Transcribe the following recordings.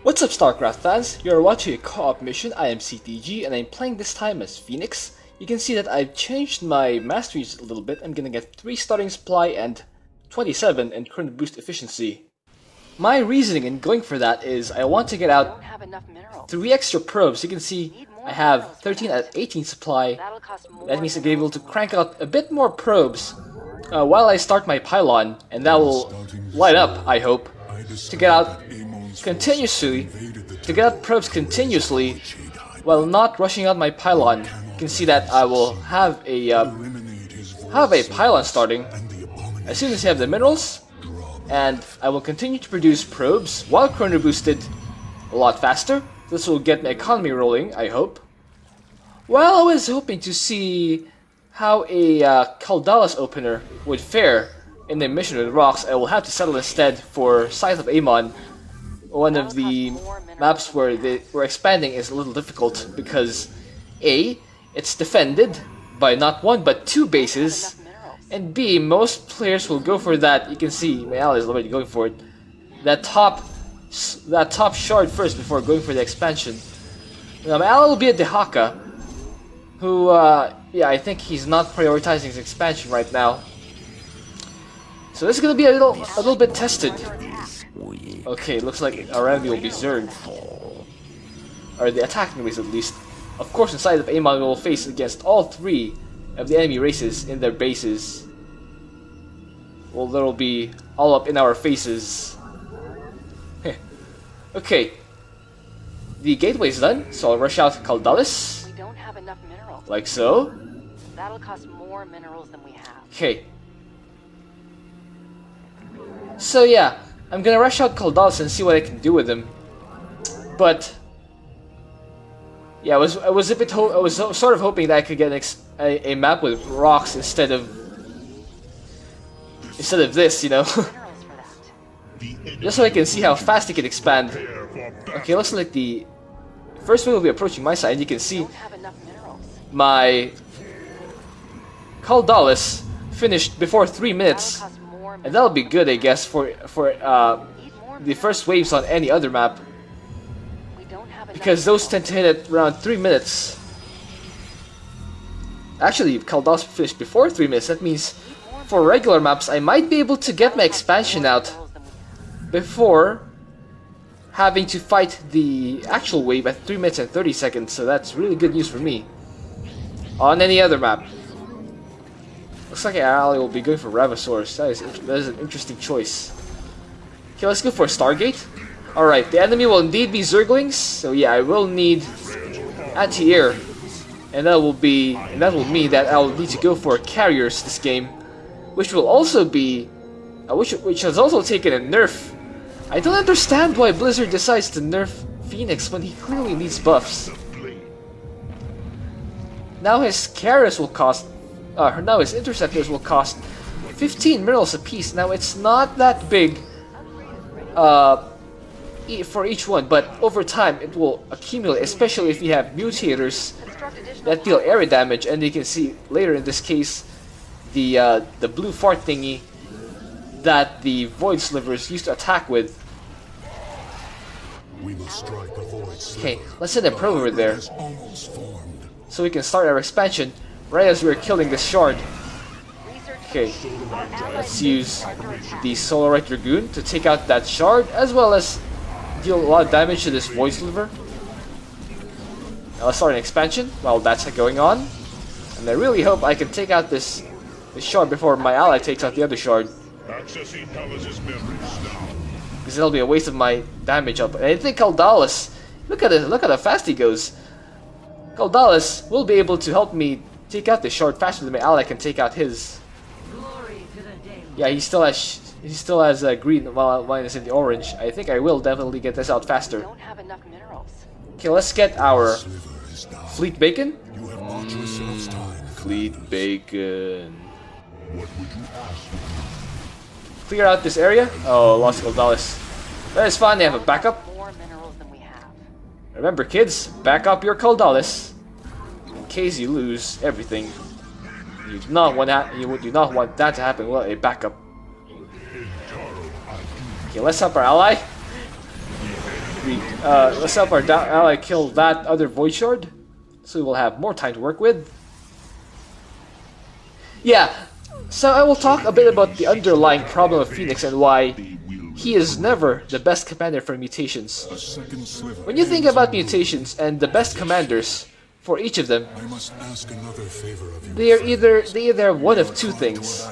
What's up, Starcraft fans? You're watching a co-op mission. I am CTG and I'm playing this time as Fenix. You can see that I've changed my masteries a little bit. I'm gonna get 3 starting supply and 27 in current boost efficiency. My reasoning in going for that is I want to get out 3 extra probes. You can see I have 13 at 18 supply. That means I'll be able to crank out a bit more probes while I start my pylon, and that will light up, I hope, to get out probes continuously while not rushing out my pylon. You can see that I will have a pylon starting as soon as I have the minerals, and I will continue to produce probes while chrono boosted a lot faster. This will get my economy rolling, I hope. Well, I was hoping to see how a Kaldalis opener would fare in the mission with rocks. I will have to settle instead for Scythe of Amon. One of the maps where we're expanding is a little difficult because A, it's defended by not 1 but 2 bases, and B, most players will go for that. You can see my ally is already going for it. That top shard first before going for the expansion. Now my ally will be a Dehaka, who yeah, I think he's not prioritizing his expansion right now. So this is gonna be a little bit tested. Okay, looks like our enemy will be Zerg. Or the attacking race at least. Of course, inside of Amon we will face against all 3 of the enemy races in their bases. Well, that'll be all up in our faces. Okay. The gateway is done, so I'll rush out Kaldalis. We don't have enough minerals. Like so. That'll cost more minerals than we have. Okay. So yeah, I'm gonna rush out Kaldalis and see what I can do with him. But yeah, I was sort of hoping that I could get a map with rocks instead of this, you know. Just so I can see how fast he can expand. Okay, looks like the first wave will be approaching my side. You can see my Kaldalis finished before 3 minutes. And that'll be good, I guess, for the first waves on any other map, because those tend to hit at around 3 minutes. Actually, Kaldalis finished before 3 minutes. That means for regular maps, I might be able to get my expansion out before having to fight the actual wave at 3 minutes and 30 seconds. So that's really good news for me. On any other map. Looks like our ally will be going for Ravasaurus. That is an interesting choice. Okay, let's go for a Stargate. Alright, the enemy will indeed be Zerglings, so yeah, I will need anti-air. And that will mean that I will need to go for carriers this game, which will also be which has also taken a nerf. I don't understand why Blizzard decides to nerf Fenix when he clearly needs buffs. Now his carriers will cost now his interceptors will cost 15 minerals apiece. Now it's not that big for each one, but over time it will accumulate, especially if you have mutators that deal area damage. And you can see later in this case the blue fart thingy that the void slivers used to attack with. Okay, let's send a probe over there so we can start our expansion right as we're killing this shard. Okay, let's use the Solarite Dragoon to take out that shard, as well as deal a lot of damage to this void sliver. Now let's start an expansion while that's going on, and I really hope I can take out this shard before my ally takes out the other shard, because it'll be a waste of my damage up. And I think Kaldalis, look at how fast he goes. Kaldalis will be able to help me take out the shard faster than my ally can take out his. Yeah, he still has green while mine is in the orange. I think I will definitely get this out faster. Okay, let's get our fleet bacon. Fleet bacon. Clear out this area. Oh, lost Kaldalis. That is fine. They have a backup. Remember, kids, back up your Kaldalis in case you lose everything. You do not want that to happen. Well, a backup. Okay, let's help our ally. let's help our ally kill that other Void Shard, so we will have more time to work with. Yeah, so I will talk a bit about the underlying problem of Fenix and why he is never the best commander for mutations. When you think about mutations and the best commanders for each of them, they either have one of two things.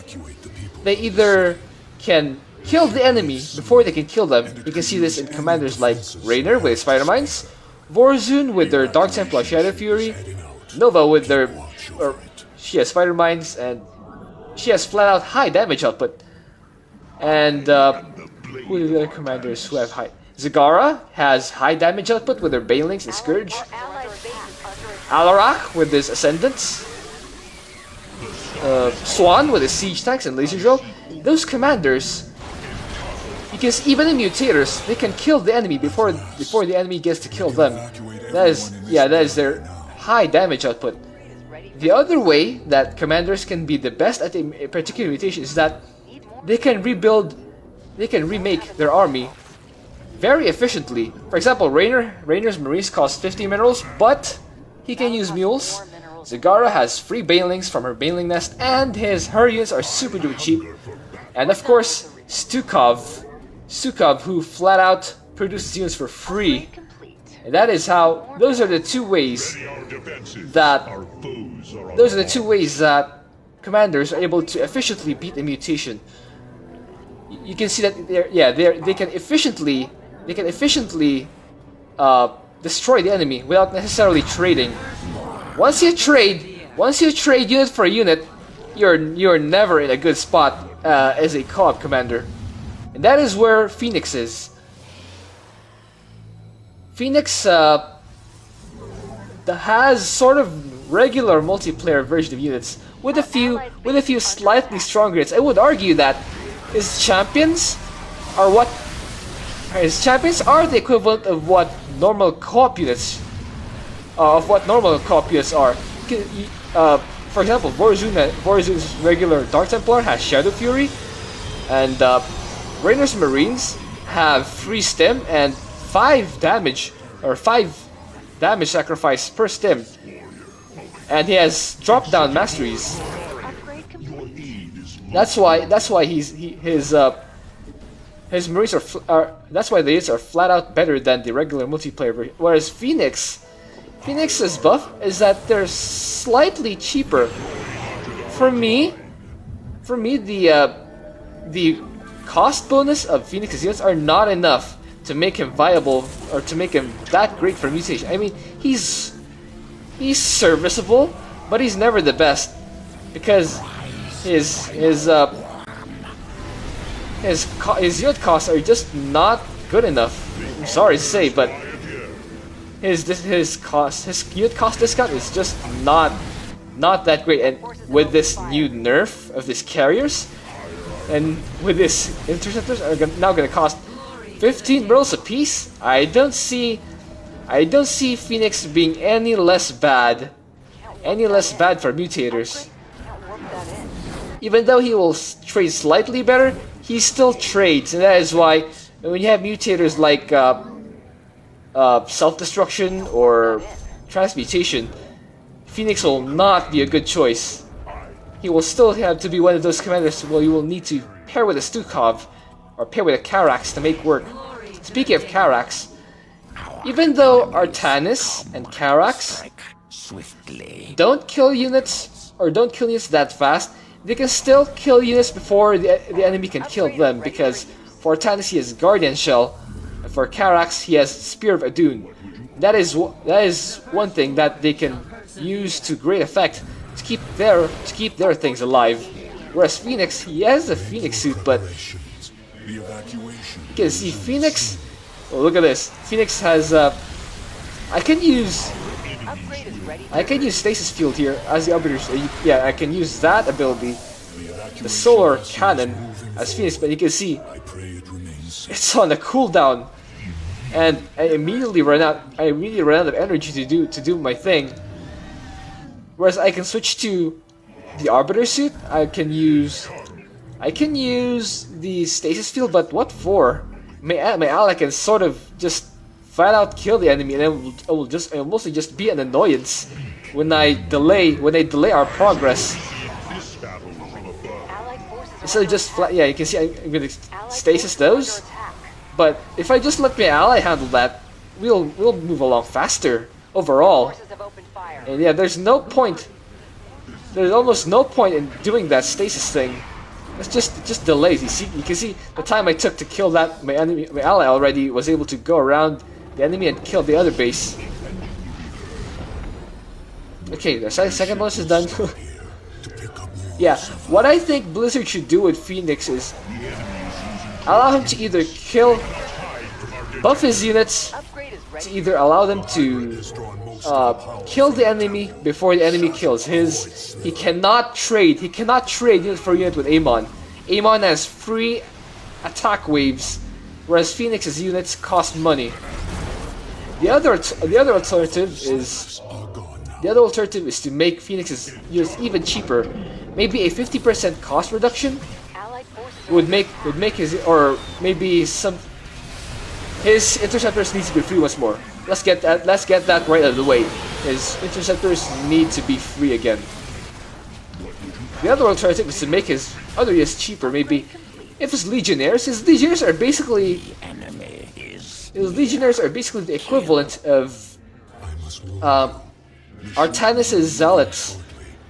They either can kill the enemy before they can kill them. You can see this in commanders like Raynor with his Spider Mines, Vorzun with their Dark Templar Shadow Fury, Nova with their... she has Spider Mines and she has flat out high damage output. And who are the other commanders who have high... Zagara has high damage output with her Banelings and Scourge. Alarak with his Ascendants. Swan with his Siege Tanks and Laser Drill. Those commanders, because even in mutators, they can kill the enemy before the enemy gets to kill them. That is their high damage output. The other way that commanders can be the best at a particular mutation is that they can remake their army very efficiently. For example, Raynor's Marines cost 50 minerals, but he can use mules. Zagara has free Banelings from her Baneling nest, and her units are super duper cheap. And of course, Stukov, who flat out produces units for free. And that is how, those are the two ways that commanders are able to efficiently beat a mutation. You can see that they can efficiently destroy the enemy without necessarily trading. Once you trade unit for unit, you're never in a good spot as a co-op commander. And that is where Fenix is. Fenix has sort of regular multiplayer version of units with a few slightly stronger units. I would argue that his champions are the equivalent of what normal co-op units are. For example, Vorzun's regular Dark Templar has Shadow Fury, and Raynor's Marines have free stim and 5 damage sacrifice per stim, and he has drop down masteries. That's why his Marines that's why the units are flat out better than the regular multiplayer version. Whereas Fenix's buff is that they're slightly cheaper. For me, the cost bonus of Fenix's units are not enough to make him viable or to make him that great for mutation. I mean, he's serviceable, but he's never the best because his unit costs are just not good enough. I'm sorry to say, but his unit cost discount is just not that great. And with this new nerf of these carriers, and with this interceptors are now going to cost 15 minerals apiece, I don't see Fenix being any less bad for mutators. Even though he will trade slightly better, he still trades, and that is why when you have mutators like self-destruction or transmutation, Fenix will not be a good choice. He will still have to be one of those commanders where you will need to pair with a Stukov or pair with a Carax to make work. Speaking of Carax, even though Artanis and Carax don't kill units that fast, they can still kill units before the enemy can kill them, because for Artanis he has Guardian Shell, and for Carax he has Spear of Adun. That is one thing that they can use to great effect to keep their things alive. Whereas Fenix, he has the Phoenix suit, but you can see Fenix. Oh, look at this. Fenix has I can use Stasis Field here as the arbiters. Yeah, I can use that ability, the Solar Cannon, as Phoenix, but you can see it's on a cooldown, and I immediately run out of energy to do my thing. Whereas I can switch to the Arbiter suit. I can use the Stasis Field, but what for? My ally can sort of just flat out kill the enemy, and it will mostly just be an annoyance when I delay our progress. Instead of just flat, yeah, you can see I'm gonna stasis those. But if I just let my ally handle that, we'll move along faster overall. And yeah, there's no point. There's almost no point in doing that stasis thing. It's just delays. You can see the time I took to kill that my ally already was able to go around the enemy and kill the other base. Okay, the second bonus is done. Yeah, what I think Blizzard should do with Fenix is allow him to either buff his units, to either allow them to kill the enemy before the enemy kills his. He cannot trade unit for unit with Amon. Amon has free attack waves, whereas Fenix's units cost money. The other alternative is to make Fenix's units even cheaper. Maybe a 50% cost reduction would make his, or maybe his interceptors needs to be free once more. Let's get that right out of the way. His interceptors need to be free again. The other alternative is to make his other units cheaper. Maybe if his legionnaires are basically the equivalent of Artanis' zealots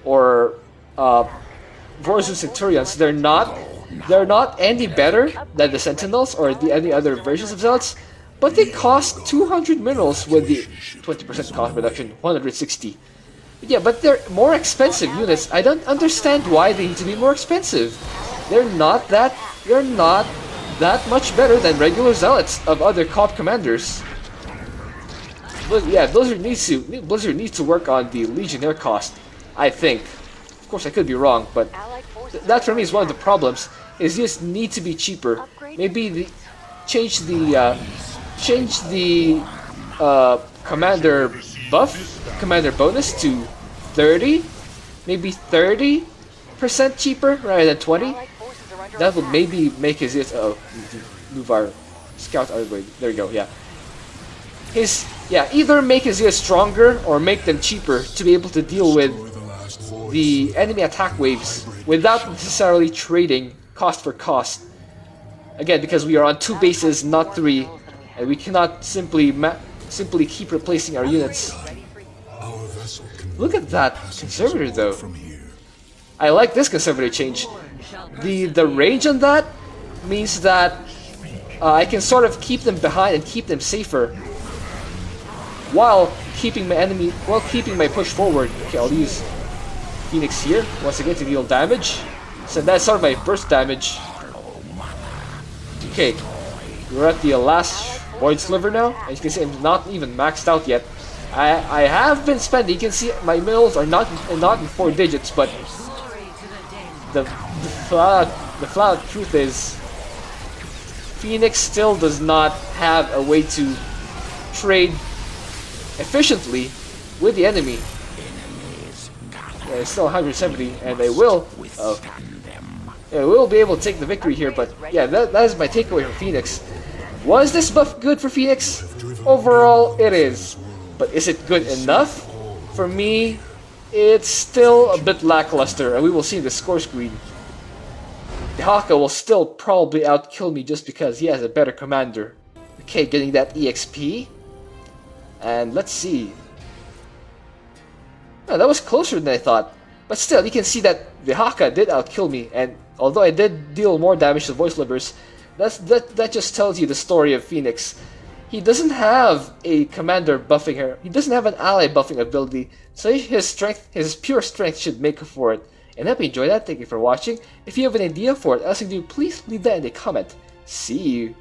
or Vorzu Centurions. They're not any better than the Sentinels or any other versions of zealots, but they cost 200 minerals with the 20% cost reduction, 160. Yeah, but they're more expensive units. I don't understand why they need to be more expensive. They're not that much better than regular zealots of other COP commanders. But yeah, Blizzard needs to work on the Legionnaire cost, I think. Of course, I could be wrong, but that for me is one of the problems. Is just need to be cheaper. Maybe change the commander bonus to 30, maybe 30% cheaper rather than 20. That would maybe make his move our scout out of the way. There you go. Yeah. Either make his units stronger or make them cheaper to be able to deal with the enemy attack waves without necessarily trading cost for cost. Again, because we are on 2 bases, not 3, and we cannot simply keep replacing our units. Look at that conservator, though. I like this conservator change. The range on that means that I can sort of keep them behind and keep them safer, while keeping my push forward. Okay, I'll use Fenix here once again to deal damage. So that's sort of my burst damage. Okay, we're at the last Void Sliver now. As you can see, I'm not even maxed out yet. I have been spending. You can see my minerals are not in 4 digits, but the flat truth is, Fenix still does not have a way to trade efficiently with the enemy. Yeah, it's still 170, and they will be able to take the victory here. But yeah, that is my takeaway from Fenix. Was this buff good for Fenix? Overall, it is. But is it good enough? For me, it's still a bit lackluster, and we will see the score screen. The Haka will still probably outkill me just because he has a better commander. Okay, getting that EXP. And let's see. Oh, that was closer than I thought. But still, you can see that the Haka did outkill me, and although I did deal more damage to Voice Livers, that just tells you the story of Fenix. He doesn't have a commander buffing her. He doesn't have an ally buffing ability, so his pure strength should make up for it. And I hope you enjoyed that. Thank you for watching. If you have an idea for what else to do, please leave that in a comment. See you.